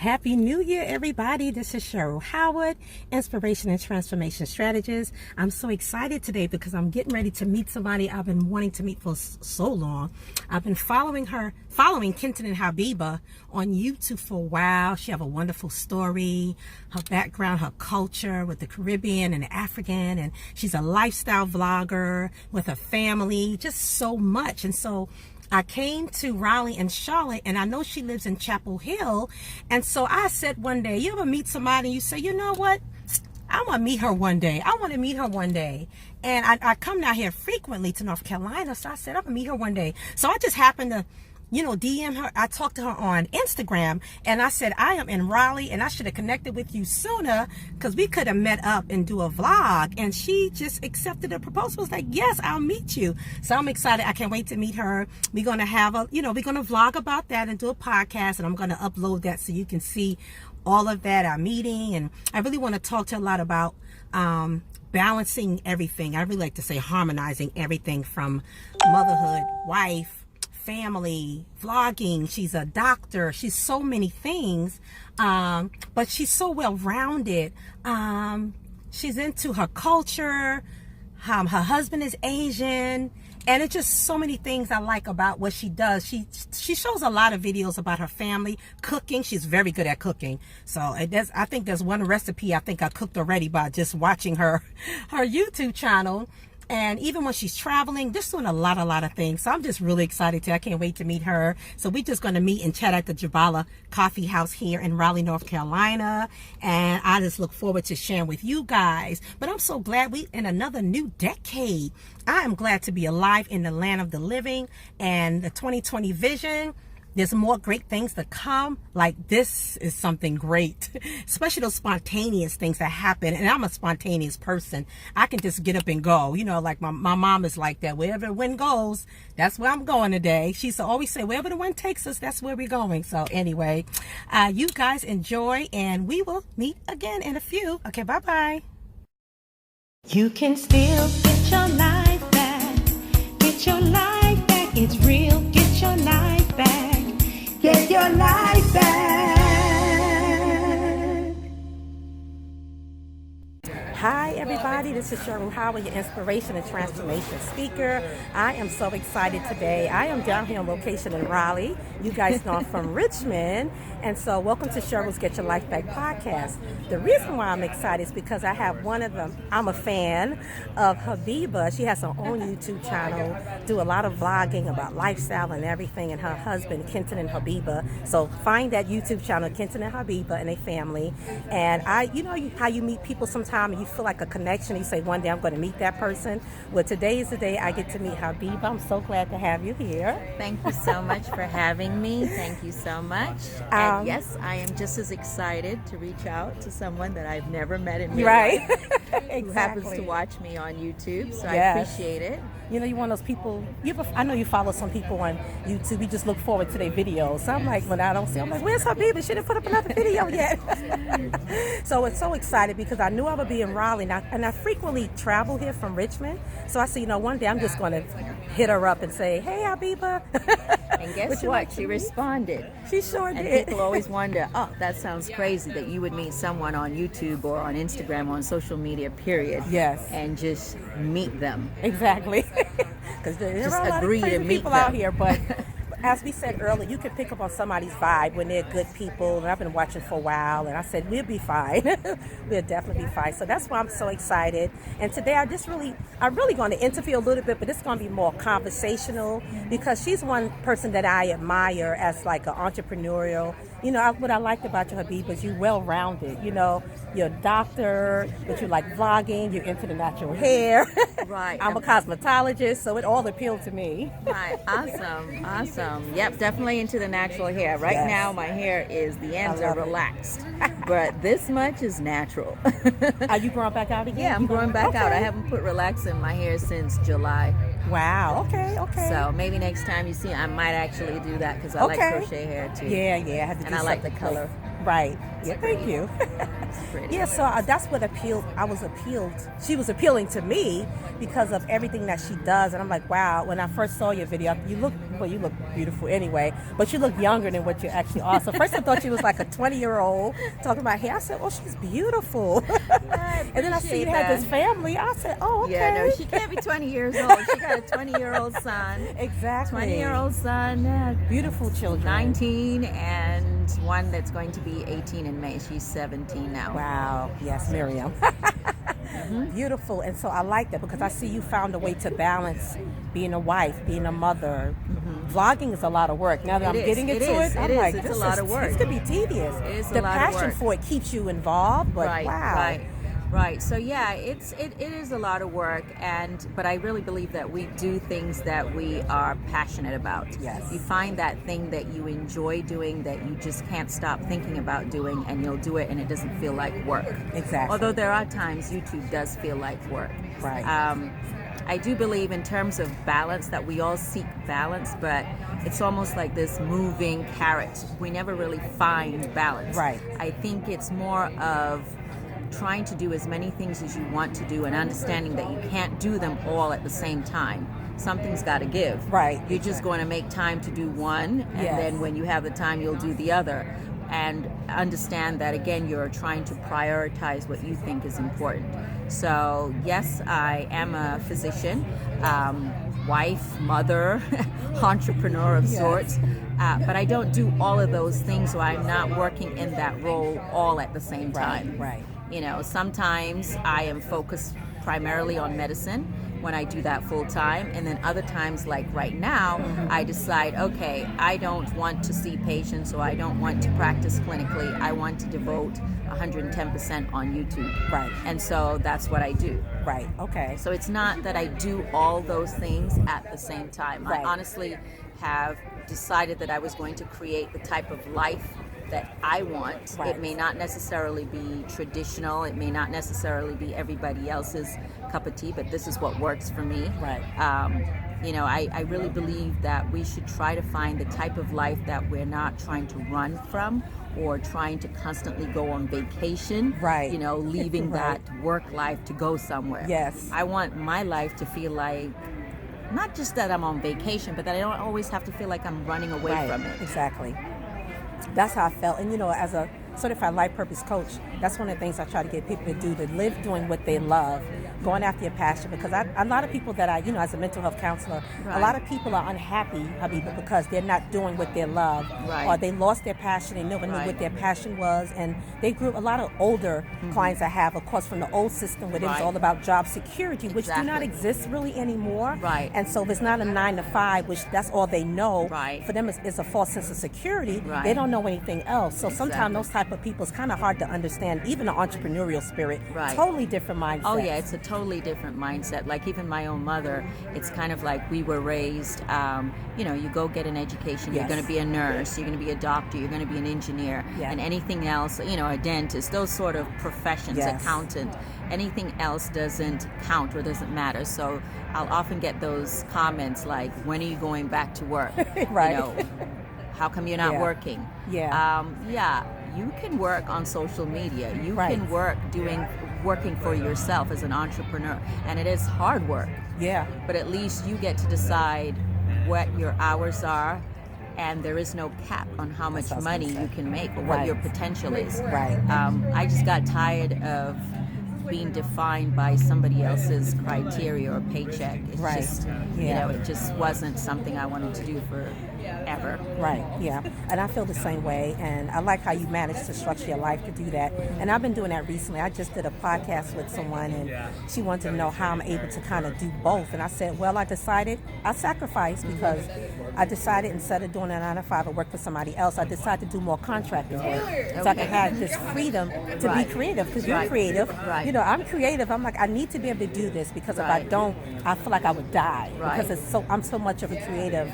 Happy New Year, everybody. This is Cheryl Howard, Inspiration and Transformation Strategist. I'm so excited today because I'm getting ready to meet somebody I've been wanting to meet for so long. I've been following Kenton and Habiba on YouTube for a while. She have a wonderful story, her background, her culture with the Caribbean and African, and she's a lifestyle vlogger with a family, just so much. And so I came to Raleigh and Charlotte, and I know she lives in Chapel Hill. And so I said one day, you ever meet somebody and you say, you know what? I want to meet her one day. I want to meet her one day. And I come down here frequently to North Carolina. So I said, I'm going to meet her one day. So I just happened to DM her. I talked to her on Instagram, and I said, I am in Raleigh and I should have connected with you sooner because we could have met up and do a vlog. And she just accepted the proposal. Was like, yes, I'll meet you. So I'm excited. I can't wait to meet her. We're going to have we're going to vlog about that and do a podcast, and I'm going to upload that so you can see all of that, our meeting. And I really want to talk to her a lot about balancing everything. I really like to say harmonizing everything from motherhood, wife, family, vlogging. She's a doctor. She's so many things, but she's so well-rounded. She's into her culture. Her husband is Asian, and it's just so many things I like about what she does. She shows a lot of videos about her family, cooking. She's very good at cooking. So I think there's one recipe I think I cooked already by just watching her YouTube channel. And even when she's traveling, just doing a lot of things. So I'm just really excited I can't wait to meet her. So we're just going to meet and chat at the Jabala Coffee House here in Raleigh, North Carolina. And I just look forward to sharing with you guys. But I'm so glad we in another new decade. I am glad to be alive in the land of the living and the 2020 vision. There's more great things to come. Like, this is something great, especially those spontaneous things that happen. And I'm a spontaneous person. I can just get up and go. Like my mom is like that. Wherever the wind goes, that's where I'm going today. She used to always say, wherever the wind takes us, that's where we're going. So anyway, you guys enjoy, and we will meet again in a few. Okay, bye-bye. You can still get your life back. Get your life back. It's real. Get your life back. Get your life back. Hi, everybody. This is Cheryl Howard, your Inspiration and Transformation speaker. I am so excited today. I am down here on location in Raleigh. You guys know I'm from Richmond. And so welcome to Cheryl's Get Your Life Back podcast. The reason why I'm excited is because I have one of them. I'm a fan of Habiba. She has her own YouTube channel, do a lot of vlogging about lifestyle and everything, and her husband, Kenton and Habiba. So find that YouTube channel, Kenton and Habiba, and a family. And how you meet people sometime and you feel like a connection. You say, one day I'm going to meet that person. Well, today is the day I get to meet Habiba. I'm so glad to have you here. Thank you so much for having me. Thank you so much. And yes, I am just as excited to reach out to someone that I've never met in real life. Exactly. Who happens to watch me on YouTube. So I appreciate it. You're one of those people, I know you follow some people on YouTube, you just look forward to their videos. So I'm like, when I don't see, I'm like, where's Habiba? She didn't put up another video yet. So it's so excited because I knew I would be in Raleigh, and I frequently travel here from Richmond. So I said, one day I'm just going to hit her up and say, hey, Habiba. And guess what? She responded. She sure did. And people always wonder, oh, that sounds crazy that you would meet someone on YouTube or on Instagram or on social media, period. Yes. And just meet them. Exactly. Because there are a lot of crazy people out here, but as we said earlier, you can pick up on somebody's vibe when they're good people, and I've been watching for a while, and I said, we'll be fine. We'll definitely be fine. So that's why I'm so excited. And today I'm really going to interview a little bit, but it's going to be more conversational because she's one person that I admire as like an entrepreneurial. What I liked about you, Habiba, is you're well-rounded. You're a doctor, but you like vlogging, you're into the natural hair. Right. I'm a cosmetologist, so it all appealed to me. Right. Awesome. Yep, definitely into the natural hair. Right now, my hair the ends are relaxed, but this much is natural. Are you growing back out again? Yeah, I'm growing back out. I haven't put relax in my hair since July. Wow. Okay. So maybe next time you see, I might actually do that because I like crochet hair too. Yeah. I have to and I like the color. Right. Yeah, thank you. Pretty. Yeah, so that's what she was appealing to me because of everything that she does. And I'm like, wow, when I first saw your video, you look beautiful anyway, but you look younger than what you actually are. So first I thought she was like a 20-year-old talking about hair. I said, oh, she's beautiful. And then I see you had this family. I said, oh, okay. Yeah, no, she can't be 20 years old. She got a 20-year-old son. Exactly. 20-year-old son. Beautiful children. 19 and one that's going to be 18 in May. She's 17 now. Wow. Yes, Miriam. Beautiful. And so I like that because I see you found a way to balance being a wife, being a mother. Vlogging is a lot of work. Now that I'm getting into it, I'm like, it's a lot of work. This could be tedious. It is the a lot of passion work. for it keeps you involved, but wow. Right. So yeah, it is a lot of work, but I really believe that we do things that we are passionate about. Yes. You find that thing that you enjoy doing that you just can't stop thinking about doing, and you'll do it, and it doesn't feel like work. Exactly. Although there are times YouTube does feel like work. Right. I do believe in terms of balance that we all seek balance, but it's almost like this moving carrot. We never really find balance. Right. I think it's more of trying to do as many things as you want to do and understanding that you can't do them all at the same time. Something's got to give. Right. You're just going to make time to do one, and then when you have the time, you'll do the other. And understand that, again, you're trying to prioritize what you think is important. So, yes, I am a physician, wife, mother, entrepreneur of sorts. But I don't do all of those things, so I'm not working in that role all at the same time. Right. You know, sometimes I am focused primarily on medicine when I do that full time, and then other times, like right now, I decide, okay, I don't want to see patients, or I don't want to practice clinically. I want to devote 110% on YouTube. Right. And so that's what I do. Right. Okay. So it's not that I do all those things at the same time. Right. I honestly have decided that I was going to create the type of life that I want. Right. It may not necessarily be traditional. It may not necessarily be everybody else's cup of tea, but this is what works for me. Right. I really believe that we should try to find the type of life that we're not trying to run from or trying to constantly go on vacation. Right. You know, leaving that work life to go somewhere. Yes. I want my life to feel like not just that I'm on vacation, but that I don't always have to feel like I'm running away from it. Exactly. That's how I felt. And, as a certified life purpose coach, that's one of the things I try to get people to do, to live doing what they love, going after your passion. Because a lot of people that as a mental health counselor, a lot of people are unhappy, Habiba, because they're not doing what they love, or they lost their passion and never knew what their passion was. And they grew a lot of older clients I have, of course, from the old system where it was all about job security, which do not exist really anymore. Right. And so if it's not a 9 to 5, which that's all they know, Right. for them it's a false sense of security. Right. They don't know anything else. So sometimes Exactly. those type of people, it's kind of hard to understand, even the entrepreneurial spirit. Right. Totally different mindset. Oh yeah, it's a totally different mindset. Like even my own mother, it's kind of like we were raised, you go get an education, you're Yes. going to be a nurse, you're going to be a doctor, you're going to be an engineer, and anything else, a dentist, those sort of professions, accountant, anything else doesn't count or doesn't matter. So I'll often get those comments like, when are you going back to work? Right. How come you're not working? You can work on social media. You can work working for yourself as an entrepreneur, and it is hard work. Yeah. But at least you get to decide what your hours are, and there is no cap on how much money you can make or what your potential is. Right. I just got tired of being defined by somebody else's criteria or paycheck. It's just, it just wasn't something I wanted to do forever. Right, yeah. And I feel the same way. And I like how you managed to structure your life to do that. And I've been doing that recently. I just did a podcast with someone, and she wanted to know how I'm able to kind of do both. And I said, well, I sacrificed because I decided instead of doing a 9 to 5 and work for somebody else, I decided to do more contracting work. So I can have this freedom to be creative, because you're creative. Right. I'm creative. I'm like, I need to be able to do this, because if I don't, I feel like I would die. Right. Because I'm so much of a creative,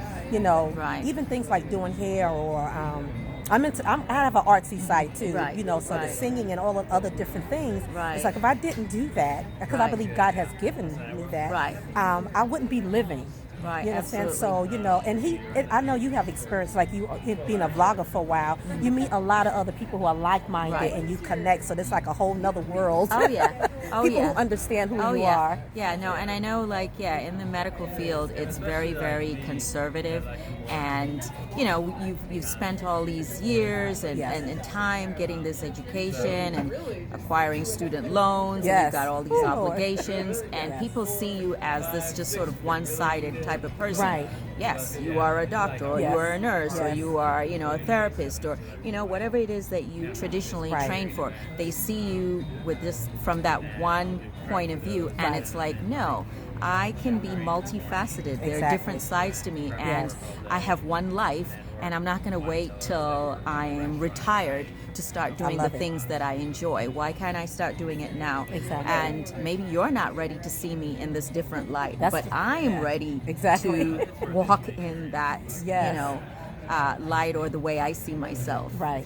even things like doing hair or I have an artsy side too, so the singing and all of other different things. Right. It's like if I didn't do that, because I believe God has given me that, I wouldn't be living. Right, You understand? absolutely. So, I know you have experience, like you being a vlogger for a while. You meet a lot of other people who are like-minded, Right. and you connect. So there's like a whole nother world. Oh yeah. Oh People yeah. who understand who Oh you yeah. are. Yeah, no, and I know, like, yeah, in the medical field, it's very, very conservative, and you've spent all these years and, Yes. and time getting this education and acquiring student loans, and Yes. you've got all these Oh, Lord. obligations, and Yes. people see you as this just sort of one-sided type of person. Right. Yes, you are a doctor, or Yes. you are a nurse, or Yes. you are, a therapist, or whatever it is that you traditionally Right. train for. They see you with this from that one point of view, and Right. it's like, no, I can be multifaceted. There are Exactly. different sides to me, and Yes. I have one life, and I'm not going to wait till I am retired to start doing the love it. things that I enjoy. Why can't I start doing it now? Exactly. And maybe you're not ready to see me in this different light, That's- but I am yeah. ready Exactly. to walk in that, Yes. light, or the way I see myself. Right.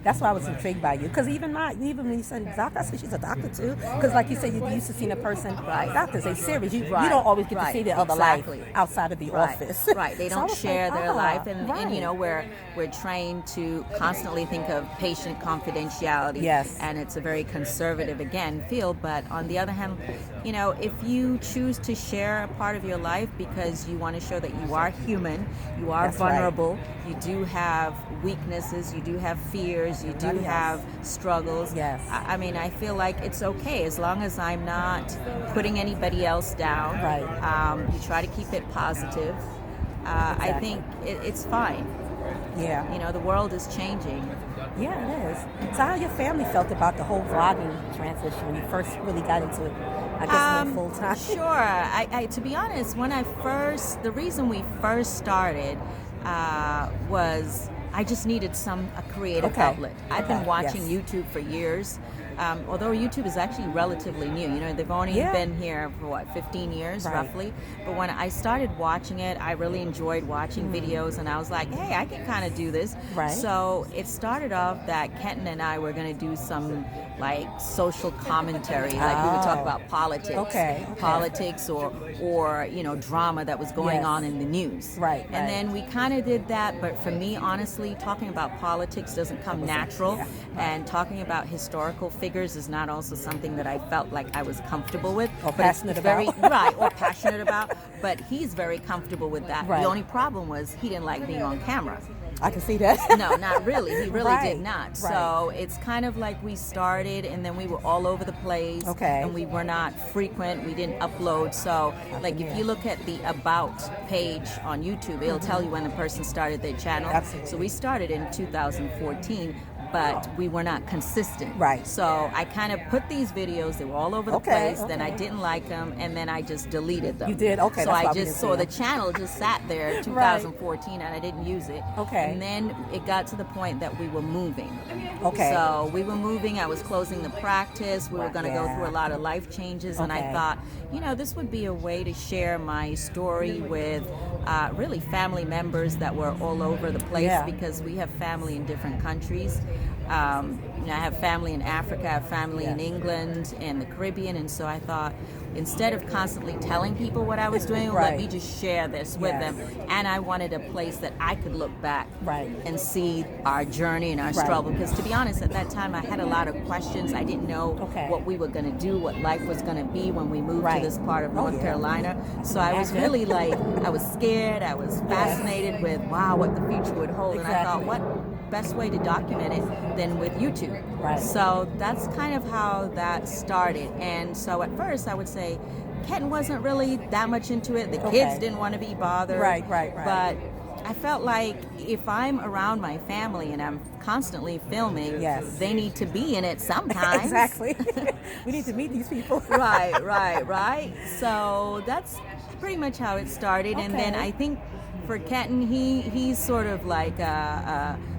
That's why I was intrigued by you. Because even when you said doctor, I said she's a doctor too. Because like you said, you used to see a person, Right. doctors, they serious. You Right. don't always get to Right. see their other Exactly. life outside of the Right. office. Right. They So I don't was share like, their life, and right. we're trained to constantly think of patient confidentiality. Yes. And it's a very conservative field. But on the other hand, if you choose to share a part of your life because you want to show that you are human, you are That's right. vulnerable, you do have weaknesses, you do have fears, you do Yes. have struggles. Yes. I mean, I feel like it's okay as long as I'm not putting anybody else down. Right. You try to keep it positive. I Exactly. think it's fine. Yeah. The world is changing. Yeah, it is. So how your family felt about the whole vlogging transition when you first really got into it? I guess full time. Sure. I to be honest, the reason we first started was I just needed a creative Okay. outlet. I've been Okay. watching Yes. YouTube for years. Although YouTube is actually relatively new. They've only Yeah. been here for 15 years Right. roughly. But when I started watching it, I really enjoyed watching videos, and I was like, hey, I can kind of do this. Right. So it started off that Kenton and I were going to do some like social commentary, like we would talk Oh. about politics. Okay. Politics or drama that was going Yes. on in the news. Right, And right. then we kind of did that, but for me, honestly, talking about politics doesn't come natural, yeah. and talking about historical figures is not also something that I felt like I was comfortable with. Or But passionate it's very, about. right, or passionate about, but he's very comfortable with that. Right. The only problem was he didn't like being on camera. I can see that. No, not really. He really Right, did not. right. So it's kind of like we started, and then we were all over the place. Okay. And we were not frequent. We didn't upload. So, like, if you look at the About page on YouTube, it'll tell you when the person started their channel. Absolutely. So we started in 2014. But we were not consistent. Right. So I kind of put these videos, they were all over the Okay, place, then I okay. didn't like them, and then I just deleted them. You did? Okay, So that's why I we just didn't saw see the them. channel just sat there in 2014, and I didn't use it. Okay. And then it got to the point that we were moving. Okay. So we were moving. I was closing the practice. We were going to go Yeah. through a lot of life changes, and I Okay. thought, this would be a way to share my story with really family members that were all over the place, Yeah. because we have family in different countries. I have family in Africa, I have family in Yes. England and the Caribbean, and so I thought, instead of constantly telling people what I was doing, Right. let me just share this with Yes. them. And I wanted a place that I could look back Right. and see our journey and our Right. struggle. Because to be honest, at that time I had a lot of questions. I didn't know Okay. what we were going to do, what life was going to be when we moved Right. to this part of Oh, North yeah. Carolina. So I was Imagine. really I was scared, I was fascinated with, wow, what the future would hold. And I thought, Exactly. what best way to document it than with YouTube? Right. So that's kind of how that started. And so at first I would say Kenton wasn't really that much into it. The kids Okay. didn't want to be bothered. Right. But I felt like if I'm around my family and I'm constantly filming, Yes. they need to be in it sometimes. Exactly. We need to meet these people. right. So that's pretty much how it started. And then Okay. I think for Kenton, he's sort of like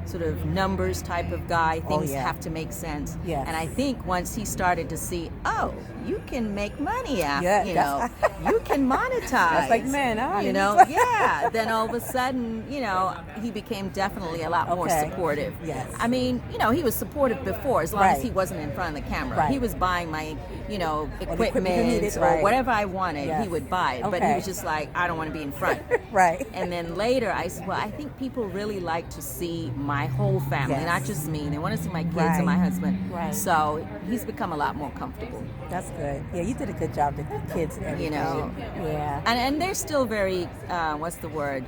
sort of numbers type of guy. Things yeah. have to make sense. Yes. And I think once he started to see, oh, you can make money after, Yeah, you know, you can monetize. That's like, man, you know, yeah. Then all of a sudden, you know, he became definitely a lot more supportive. Yes. I mean, you know, he was supportive before, as long as he wasn't in front of the camera. Right. He was buying my, you know, equipment needed, or whatever I wanted. Yes. He would buy it, but he was just like, I don't want to be in front. Right. And then later, I said, well, I think people really like to see my whole family, not just me. They want to see my kids and my husband. Right. So he's become a lot more comfortable. That's good. Yeah, you did a good job with the kids and everything. You know. Yeah. And they're still very, what's the word?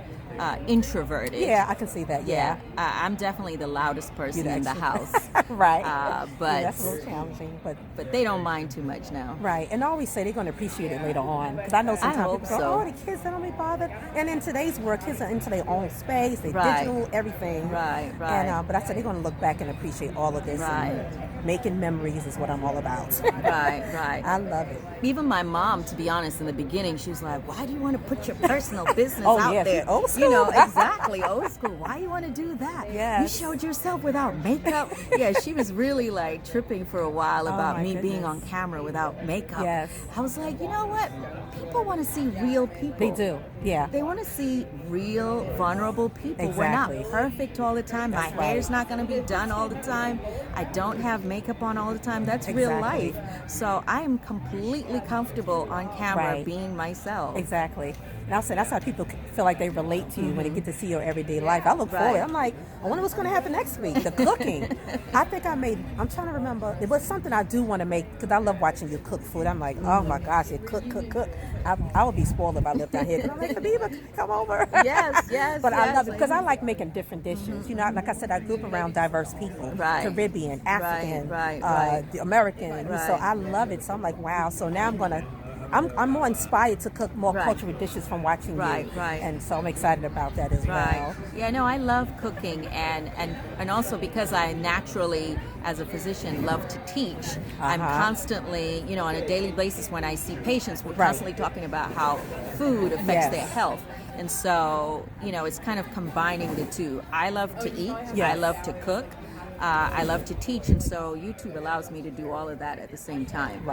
Introverted. Yeah, I can see that. Yeah. I'm definitely the loudest person in the house. Right. But that's a little challenging, but they don't mind too much now. Right. And I always say they're going to appreciate it later on, because I know sometimes people go, oh, the kids don't be bothered. And in today's world, kids are into their own space, they digital, everything. Right. And but I said they're going to look back and appreciate all of this. Right. And making memories is what I'm all about. Right. I love it. Even my mom, to be honest, in the beginning, she was like, why do you want to put your personal business Oh, out yeah, there? old school. You know, exactly, old school. Why you want to do that? Yes. You showed yourself without makeup. Yeah, she was really like tripping for a while about me being on camera without makeup. Yes. I was like, you know what? People want to see real people. They do, yeah. They want to see real, vulnerable people. Exactly. We're not perfect all the time. That's My hair's not going to be done all the time. I don't have makeup on all the time. That's real life. So I am completely comfortable on camera being myself. Exactly. And I'll say that's how people feel like they relate to you when they get to see your everyday life. I look forward. I'm like, I wonder what's going to happen next week. The cooking. I think I'm trying to remember. It was something I do want to make, because I love watching you cook food. I'm like, oh my gosh, you cook. I would be spoiled if I lived down here. And I'm like, Habiba, come over. Yes. But I love it because I like making different dishes. You know, like I said, I grew up around diverse people. Caribbean, African, the American. So I love it. So I'm like, wow. So now I'm more inspired to cook more cultural dishes from watching you. And so I'm excited about that as well. Yeah, no, I love cooking, and also because I naturally, as a physician, love to teach. I'm constantly, you know, on a daily basis when I see patients, we're constantly talking about how food affects their health. And so, you know, it's kind of combining the two. I love to eat. I love to cook. I love to teach, and so YouTube allows me to do all of that at the same time.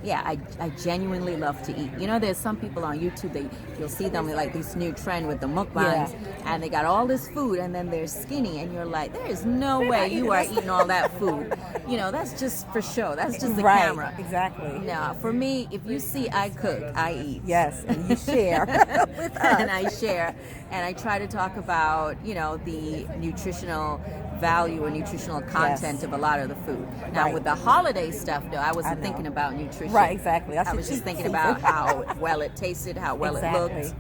Yeah, I genuinely love to eat. You know, there's some people on YouTube, you'll see them with like this new trend with the mukbangs, and they got all this food, and then they're skinny, and you're like, there is no way you are eating all that food. You know, that's just for show. That's just the camera. Exactly. No, for me, if you see I cook, I eat. Yes, and you share with us. And I share, and I try to talk about, you know, the nutritional value and nutritional content of a lot of the food. Now with the holiday stuff though, I wasn't thinking about nutrition. Exactly. I was just thinking about how well it tasted, how well it looked.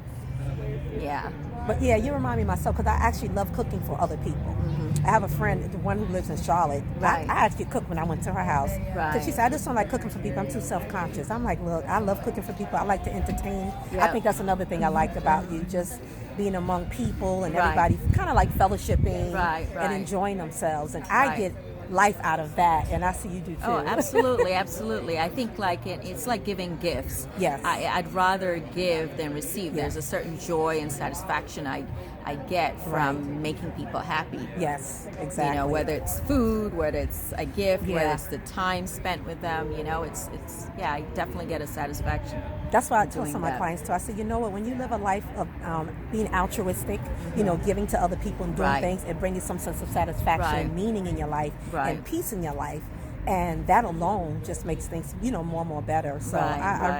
Yeah. But yeah, you remind me of myself, because I actually love cooking for other people. I have a friend, the one who lives in Charlotte. I actually cooked when I went to her house. Because she said, I just don't like cooking for people. I'm too self-conscious. I'm like, look, I love cooking for people. I like to entertain. I think that's another thing I liked about you, just being among people and everybody kind of like fellowshipping and enjoying themselves. And I get life out of that, and I see you do too. Oh, absolutely. I think like it's like giving gifts. Yes. I'd rather give than receive. There's a certain joy and satisfaction I get from making people happy. Yes, exactly. You know, whether it's food, whether it's a gift, whether it's the time spent with them, you know, it's I definitely get a satisfaction. That's why I tell some of my clients too. I say, you know what, when you live a life of being altruistic, you know, giving to other people and doing things, it brings you some sense of satisfaction and meaning in your life and peace in your life. And that alone just makes things, you know, more and more better. So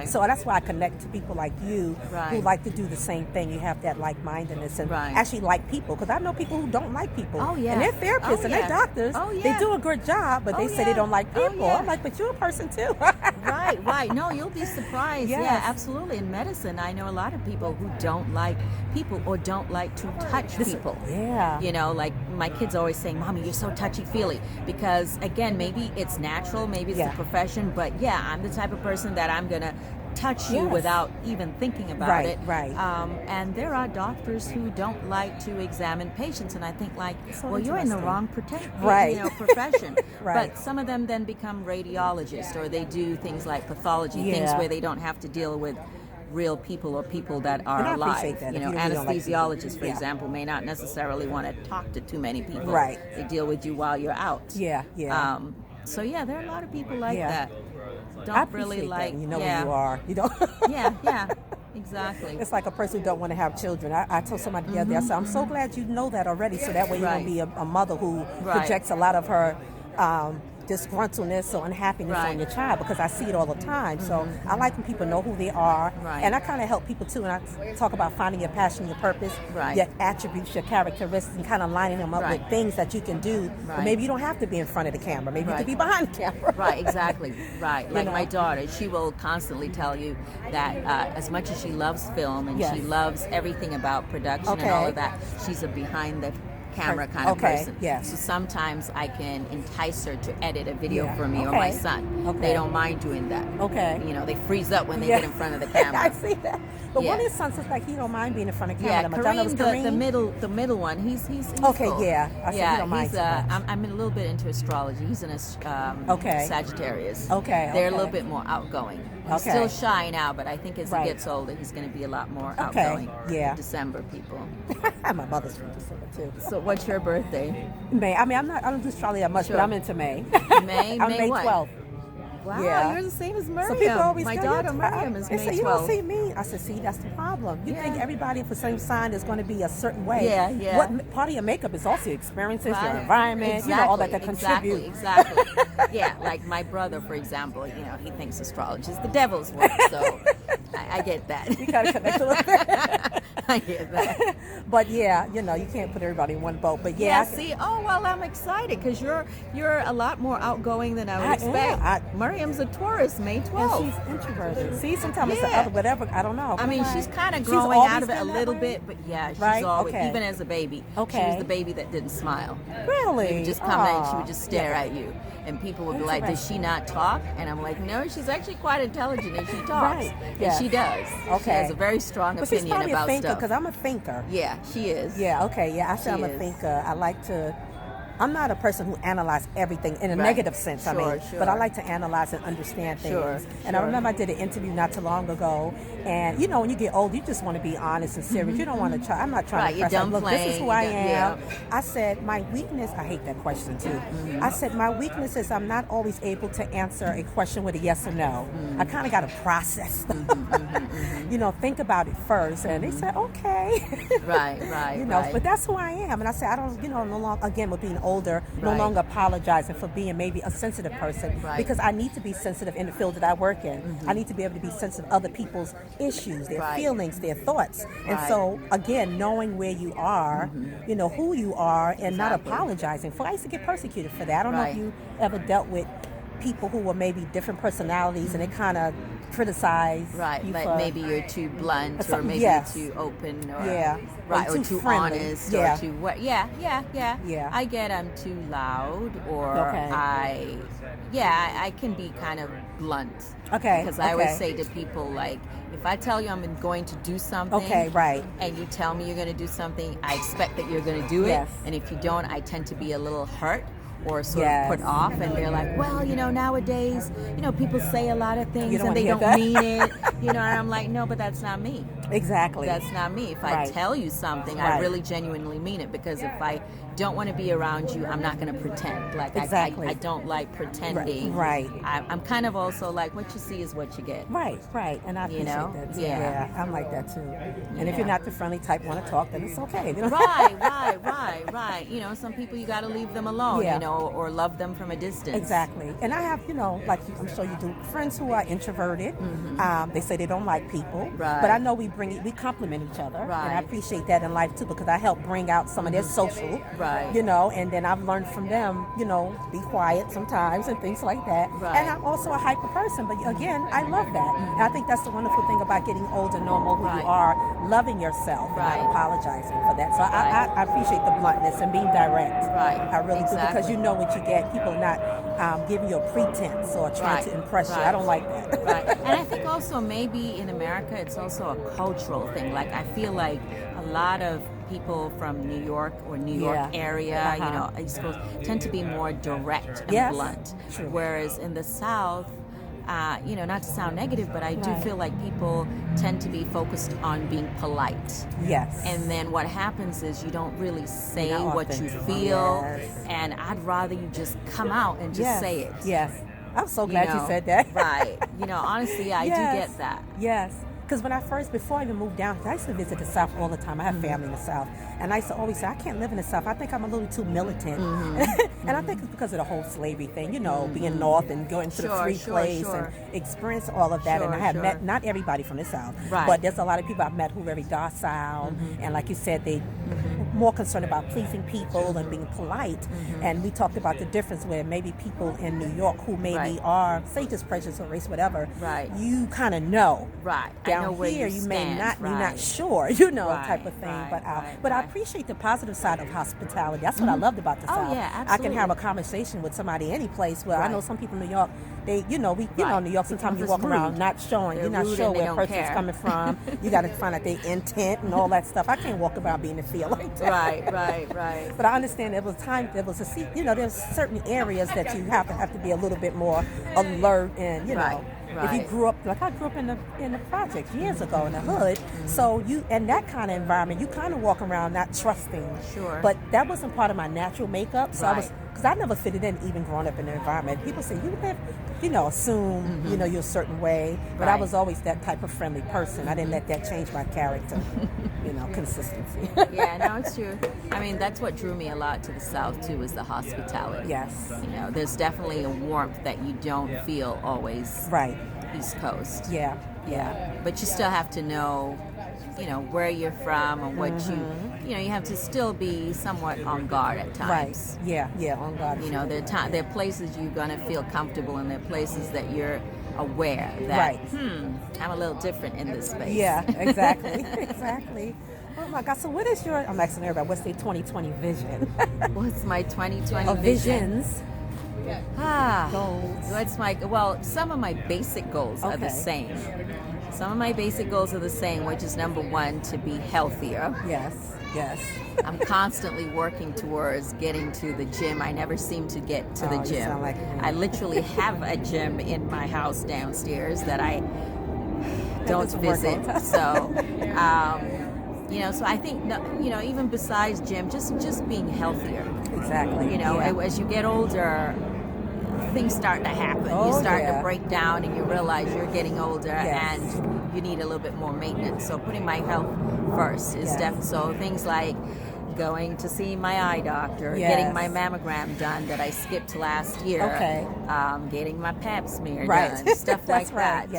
so that's why I connect to people like you who like to do the same thing. You have that like-mindedness and actually like people. Because I know people who don't like people. And they're therapists and they're doctors. They do a good job, but they say they don't like people. I'm like, but you're a person too. Right. No, you'll be surprised. Yeah, absolutely. In medicine, I know a lot of people who don't like people or don't like to touch people. You know, like my kids always saying, Mommy, you're so touchy-feely. Because, again, maybe it's natural, maybe it's the profession, but I'm the type of person that I'm going to touch you without even thinking about it. And there are doctors who don't like to examine patients, and I think like, well, you're in the wrong profession. But some of them then become radiologists, or they do things like pathology, things where they don't have to deal with real people or people that are And I alive. appreciate that. You If know, you really don't like anesthesiologists, for people. Yeah. example, may not necessarily want to talk to too many people. Right. They deal with you while you're out. Yeah, yeah. So yeah, there are a lot of people like Yeah. that. Don't I really appreciate like. that when you know yeah, who you are. You know. yeah, exactly. It's like a person who don't want to have children. I told somebody the other day, I said, I'm so glad you know that already, so that way you Right. won't be a mother who Right. projects a lot of her disgruntledness or unhappiness Right. on your child, because I see it all the time. So I like when people know who they are. Right. And I kind of help people too. And I talk about finding your passion, your purpose, Right. your attributes, your characteristics, and kind of lining them up Right. with things that you can do. Right. But maybe you don't have to be in front of the camera. Maybe you Right. could be behind the camera. Right, exactly. Right. Like know? my daughter, she will constantly tell you that as much as she loves film and Yes. she loves everything about production and Okay. all of that, she's a behind the camera kind of Okay, person. yes. So sometimes I can entice her to edit a video Yeah, for me or my okay, son. okay. They don't mind doing that. Okay. You know, they freeze up when they Yeah. get in front of the camera. I see that. But Yeah. one of his sons is like, he don't mind being in front of camera. Yeah, My daughter was Kareem, the Kareem. middle one, he's Okay, cool. yeah. I said he don't mind he's so much. I'm a little bit into astrology. He's in a Okay. Sagittarius. Okay, they're a okay. little bit more outgoing. He's Okay. still shy now, but I think as Right. he gets older, he's going to be a lot more Okay, outgoing. yeah. December people. My mother's from December too. So what's your birthday? May. I mean, I don't do astrology that much, Sure. but I'm into May. May? I'm May May what? 12th. Wow, Yeah. you're the same as So Miriam. people always My go, daughter "You're Miriam is They May say, you 12th. don't see me. I said, see, that's the problem. You Yeah. think everybody for the same sign is going to be a certain way. Yeah, yeah. What part of your makeup is also your experiences, your Right. environment, exactly, you know, all that contribute. Exactly. Yeah, like my brother, for example, you know, he thinks astrology is the devil's work. So I get that. You kind of connect a little bit. I get that. But yeah, you know, you can't put everybody in one boat. But Yeah. yeah, See. Oh well, I'm excited because you're a lot more outgoing than I would I expect. am. Miriam's a Taurus, May and 12th. she's introverted. See, sometimes it's the Yeah. other, whatever. I don't know. I mean, she's kind of She's growing always out of it a been that little way? bit, but yeah, she's Right? always, Okay. even as a baby, she Okay. was the baby that didn't smile. Really? She would just come in and she Aw. would just stare Yeah. at you. And people would be like, does she not talk? And I'm like, no, she's actually quite intelligent and she talks. Right, And yes. she does. She Okay. has a very strong But she's opinion probably a about thinker, stuff. because I'm a thinker. Yeah, she is. Yeah, okay, yeah. I say She I'm a is. thinker. I like to. I'm not a person who analyzes everything in a Right. negative sense. I Sure, mean, sure. but I like to analyze and understand things. Sure, And I sure. remember I did an interview not too long ago, and you know, when you get old, you just want to be honest and serious. You don't want to try. I'm not trying Right, to you press. Like, don't look, this is play, who I you am. don't- yeah. I said my weakness. I hate that question too. I said my weakness is I'm not always able to answer a question with a yes or no. I kind of got to process. You know, think about it first. And they said, okay. Right, You know, right. but that's who I am. And I say, I don't, you know, no longer, again, with being older, no Right. longer apologizing for being maybe a sensitive person, Right. because I need to be sensitive in the field that I work in. I need to be able to be sensitive to other people's issues, their Right. feelings, their thoughts. And Right. so, again, knowing where you are, you know, who you are, and not Exactly. apologizing for. I used to get persecuted for that. I don't know Right. if you ever dealt with people who were maybe different personalities and they kind of criticize Right, you like for, maybe you're too blunt or Something- maybe yes. you're too open or Yeah. right, Or or too too friendly. honest Yeah. or too what? Yeah. Yeah. I get I'm too loud or Okay. I can be kind of blunt. Okay, Because I always okay. say to people like, if I tell you I'm going to do something, Okay, right. and you tell me you're going to do something, I expect that you're going to do it. Yes. And if you don't, I tend to be a little hurt or sort Yes. of put off, and they're like, well, you know, nowadays, you know, people say a lot of things don't and wanna they hear don't that. mean it, you know, and I'm like, no, but that's not me. Exactly. That's not me. If I Right. tell you something, I Right. really genuinely mean it, because if I don't want to be around you, I'm not going to pretend. Like Exactly. I don't like pretending. Right. I'm kind of also like, what you see is what you get. Right, and I appreciate know? that too. Yeah. I'm like that too. And if Yeah. you're not the friendly type, want to talk, then it's okay. You know? Right. You know, some people you got to leave them alone, Yeah. you know, or love them from a distance. Exactly. And I have, you know, like I'm sure you do, friends who are introverted. They say they don't like people, Right. but I know we complement each other, and I Right. appreciate that in life too, because I help bring out some of their social, Right. you know, and then I've learned from them, you know, be quiet sometimes and things like that. Right. And I'm also a hyper person, but again, I love that. And I think that's the wonderful thing about getting older, knowing who Right. you are, loving yourself, and Right. not apologizing for that. So Right. I appreciate the bluntness and being direct. Right. I really do, because Exactly. you know what you get. People not giving you a pretense or trying Right. to impress you. Right. I don't like that. Right. And I think also maybe in America it's also a cultural thing. Like I feel like a lot of people from New York or New York Yeah. area, you Uh-huh. know, East Coast, tend to be more direct and Yes. blunt. True. Whereas in the South, not to sound negative, but I do feel like people tend to be focused on being polite. Yes. And then what happens is you don't really say what you feel. Yes. And I'd rather you just come out and just say it. Yes. I'm so glad you said that. Right. Honestly, I do get that. Yes. Because before I even moved down, I used to visit the South all the time. I have family in the South. And I used to always say, I can't live in the South. I think I'm a little too militant. And I think it's because of the whole slavery thing, being North and going to the free place and experience all of that. And I have met, not everybody from the South, but there's a lot of people I've met who are very docile. And like you said, they more concerned about pleasing people and being polite. And we talked about the difference where maybe people in New York who maybe are, say, just prejudiced or race, whatever, you kind of know. Right. Down here, you may not, you're not sure, type of thing. But I appreciate the positive side of hospitality. That's what I loved about the South. Yeah, absolutely. I can have a conversation with somebody any place where I know some people in New York, they, New York, sometimes you walk around not showing, you're not sure where a person's coming from. You got to find out their intent and all that stuff. I can't walk around being a feel like that. Right. But I understand there's certain areas that you have to be a little bit more alert and, If you grew up, like I grew up in the projects years ago in the hood, so in that kind of environment, you kind of walk around not trusting. Sure. But that wasn't part of my natural makeup, so because I never fitted in even growing up in the environment. People say, you live, assume, you're a certain way, but I was always that type of friendly person. I didn't let that change my character, consistency. Yeah, no, it's true. I mean, that's what drew me a lot to the South, too, is the hospitality. Yes. There's definitely a warmth that you don't feel always East Coast. Yeah. But you still have to know, where you're from and what you have to still be somewhat on guard at times. Right. Yeah, on guard. There are places you're going to feel comfortable and there are places that you're aware that, I'm a little different in this space. Yeah, exactly. Exactly. Oh my God. So what is I'm asking everybody, what's their 2020 vision? What's my 2020 vision? Visions. Goals. Some of my basic goals are the same. Some of my basic goals are the same, which is number one, to be healthier. Yes. I'm constantly working towards getting to the gym. I never seem to get to the gym. You sound like I literally have a gym in my house downstairs that I don't visit. So, so I think, even besides gym, just being healthier. Exactly. As you get older, things start to happen. You start to break down and you realize you're getting older and you need a little bit more maintenance. So putting my health first is definitely, so things like going to see my eye doctor, getting my mammogram done that I skipped last year, getting my pap smear done, stuff like that.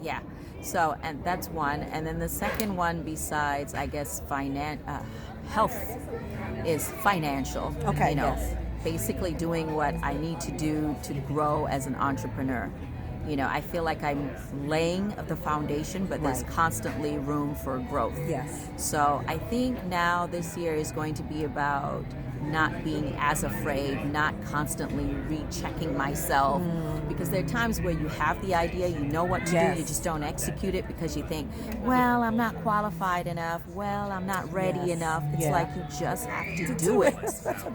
Yes. So, and that's one. And then the second one, besides, I guess, health, is financial. Basically doing what I need to do to grow as an entrepreneur. I feel like I'm laying the foundation, but there's constantly room for growth. Yes. So I think now this year is going to be about not being as afraid, not constantly rechecking myself, because there are times where you have the idea, you know what to do, you just don't execute it because you think, well, I'm not qualified enough, well, I'm not ready enough. It's like you just have to do it.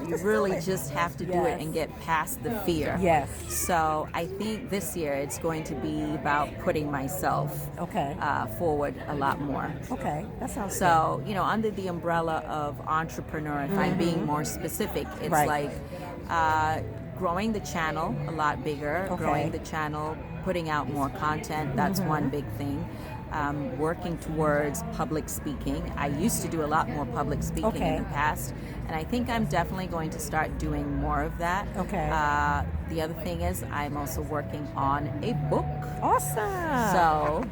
You really just have to do it and get past the fear. Yes. So I think this year it's going to be about putting myself forward a lot more. Okay, that sounds so good. Under the umbrella of entrepreneur, if I'm being more specific, it's like growing the channel a lot bigger, growing the channel, putting out more content. That's one big thing. Working towards public speaking. I used to do a lot more public speaking in the past, and I think I'm definitely going to start doing more of that. The other thing is I'm also working on a book. Awesome. So,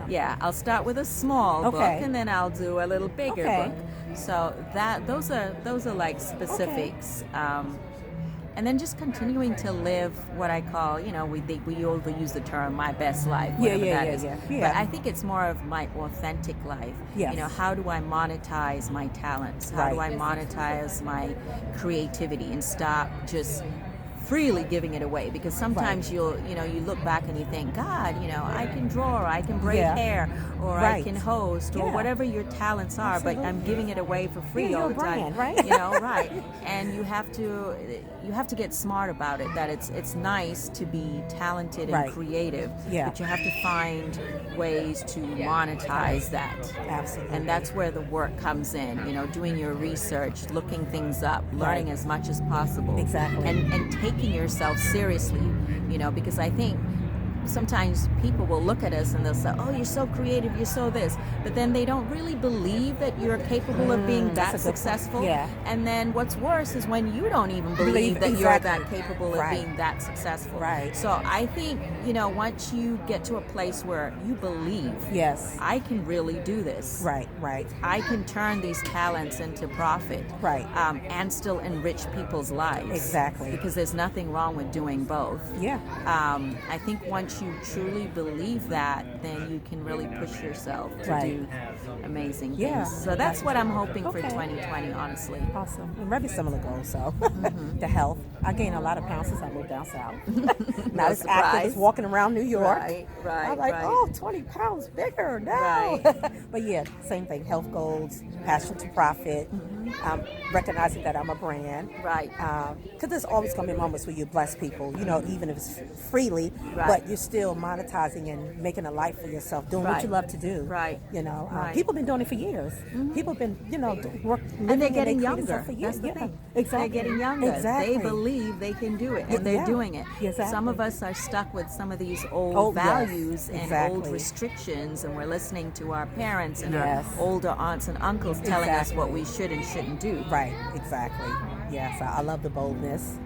yeah, I'll start with a small book, and then I'll do a little bigger book. So those are like specifics. And then just continuing to live what I call, we all use the term "my best life," whatever that is. But I think it's more of my authentic life. How do I monetize my talents? How do I monetize my creativity and stop just freely giving it away, because sometimes you look back and you think, God, I can draw, or I can braid hair, or I can host, or whatever your talents are, but I'm giving it away for free all the time, right? Right? And you have to get smart about it. That it's nice to be talented and creative, but you have to find ways to monetize that. Absolutely. And that's where the work comes in. Doing your research, looking things up, learning as much as possible. Exactly. And taking yourself seriously, because I think sometimes people will look at us and they'll say, oh, you're so creative, you're so this, but then they don't really believe that you're capable of being that successful. And then what's worse is when you don't even believe that you're that capable of being that successful. So I think, once you get to a place where you believe, I can really do this. I can turn these talents into profit. And still enrich people's lives. Exactly. Because there's nothing wrong with doing both. I think once you truly believe that, then you can really push yourself to do amazing things. So that's what I'm hoping for 2020, honestly. Awesome. And very similar goals. So the health. I gained a lot of pounds since I moved down south. Not as active as walking around New York. I'm like, 20 pounds bigger now. But yeah, same thing. Health goals, passion to profit. Recognizing that I'm a brand. Because there's always going to be moments where you bless people, even if it's freely, but you're still monetizing and making a life for yourself, doing what you love to do. People have been doing it for years. People have been, and they're getting younger. That's the thing. Exactly. They're getting younger. Exactly. They believe they can do it, and they're doing it. Exactly. Some of us are stuck with some of these old values and old restrictions, and we're listening to our parents and our older aunts and uncles telling us what we should and shouldn't do. Exactly. Yes, I love the boldness.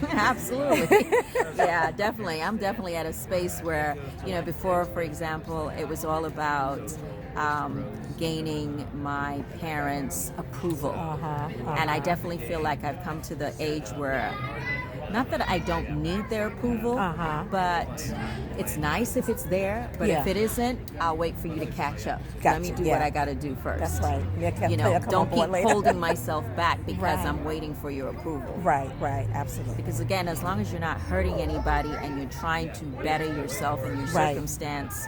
Absolutely. Yeah, definitely. I'm definitely at a space where, before, for example, it was all about gaining my parents' approval. And I definitely feel like I've come to the age where, not that I don't need their approval, but it's nice if it's there. But if it isn't, I'll wait for you to catch up. Let me do what I got to do first. That's right. Don't keep holding myself back because I'm waiting for your approval. Right. Absolutely. Because again, as long as you're not hurting anybody and you're trying to better yourself and your circumstance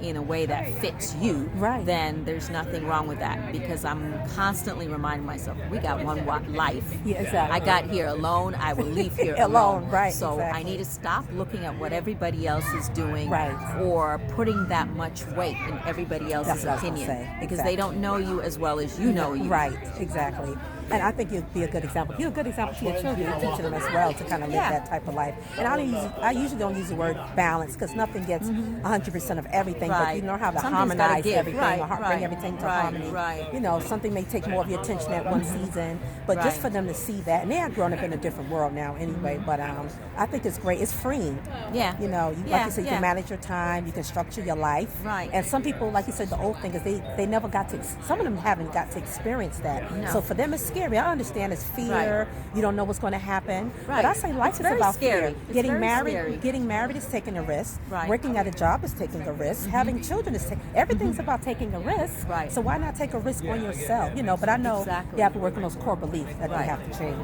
in a way that fits you, then there's nothing wrong with that, because I'm constantly reminding myself, we got one life. I got here alone, I will leave here alone. So I need to stop looking at what everybody else is doing or putting that much weight in everybody else's opinion, because they don't know you as well as you know you. Exactly. And I think you'd be a good example. You're a good example to your children. You're teaching them as well to kind of live that type of life. And I usually don't use the word balance, because nothing gets 100% of everything, but you know how to harmonize everything, or bring everything to harmony. Something may take more of your attention at one season, but just for them to see that, and they are growing up in a different world now anyway, but I think it's great. It's freeing. Like you said, you can manage your time, you can structure your life. And some people, like you said, the old thing is they never got to, some of them haven't got to experience that. So for them it's scary. I understand it's fear. You don't know what's going to happen. But I say life is about fear. Getting married is taking a risk. Working at a job is taking a risk. Having children is everything's about taking a risk. So why not take a risk on yourself? But I know you have to work on those core beliefs that you have to change.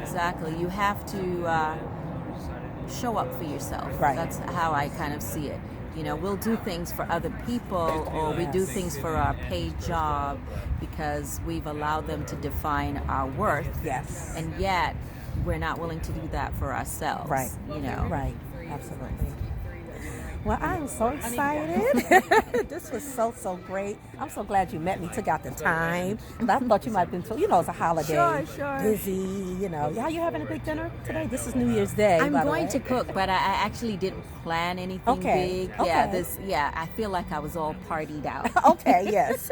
Exactly. You have to show up for yourself. That's how I kind of see it. We'll do things for other people, or we do things for our paid job because we've allowed them to define our worth. And yet, we're not willing to do that for ourselves. Absolutely. Well, I'm so excited. This was so great. I'm so glad you met me, took out the time. I thought you might have been told, it's a holiday. Busy, Are you having a big dinner today? This is New Year's Day. I'm going to cook, but I actually didn't plan anything big. I feel like I was all partied out. Yes.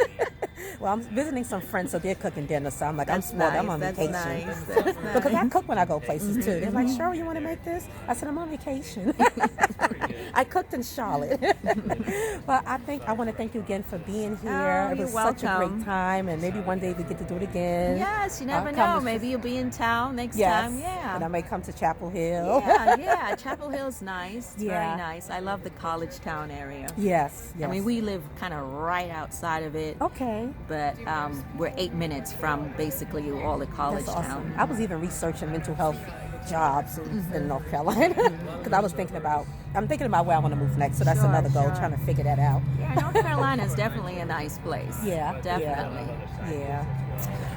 Well, I'm visiting some friends, so they're cooking dinner, so I'm like, I'm spoiled. I'm on vacation. That's nice. Because I cook when I go places, too. They're like, Cheryl, you want to make this? I said, I'm on vacation. I cooked in Charlotte. But I want to thank you again for being here. It was such a great time, and maybe one day we get to do it again. Yes, you never know. Maybe you'll be in town next time. And I may come to Chapel Hill. Chapel Hill's nice. It's very nice. I love the college town area. Yes. I mean, we live kind of right outside of it. But we're 8 minutes from basically all the college town. I was even researching mental health jobs in North Carolina. Because I'm thinking about where I want to move next. So that's another goal, trying to figure that out. Yeah, North Carolina is definitely a nice place. Yeah, definitely. Yeah.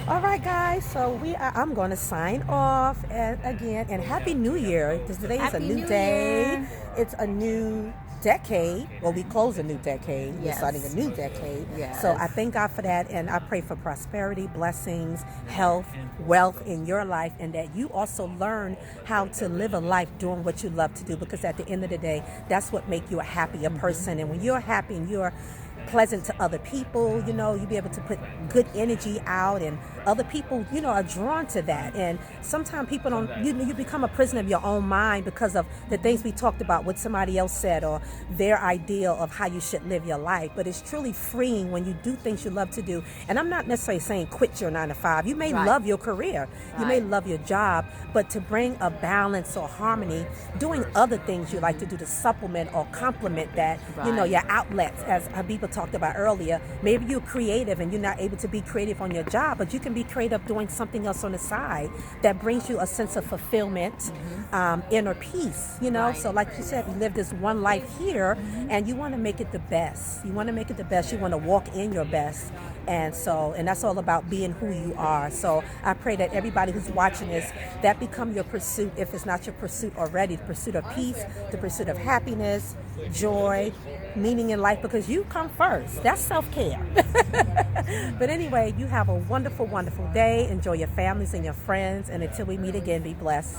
All right, guys. So I'm going to sign off again, and Happy New Year. Because today is a new day. It's a new decade. Well, we close a new decade. We're starting a new decade. Yes. So I thank God for that, and I pray for prosperity, blessings, health, wealth in your life, and that you also learn how to live a life doing what you love to do, because at the end of the day, that's what makes you a happier person. And when you're happy and you're pleasant to other people, you'll be able to put good energy out, and other people, are drawn to that. And sometimes people don't, you become a prisoner of your own mind because of the things we talked about, what somebody else said, or their ideal of how you should live your life. But it's truly freeing when you do things you love to do. And I'm not necessarily saying quit your 9 to 5. You may love your career, you may love your job, but to bring a balance or harmony, doing other things you like to do to supplement or complement that, your outlets, as Habiba talked about earlier. Maybe you're creative and you're not able to be creative on your job, but you can be creative doing something else on the side that brings you a sense of fulfillment, inner peace, So like you said, you live this one life here, and you want to make it the best. You want to walk in your best. And that's all about being who you are. So I pray that everybody who's watching this, that become your pursuit, if it's not your pursuit already, the pursuit of peace, the pursuit of happiness, joy, meaning in life, because you come first. That's self-care. But anyway, you have a wonderful, wonderful day. Enjoy your families and your friends. And until we meet again, be blessed.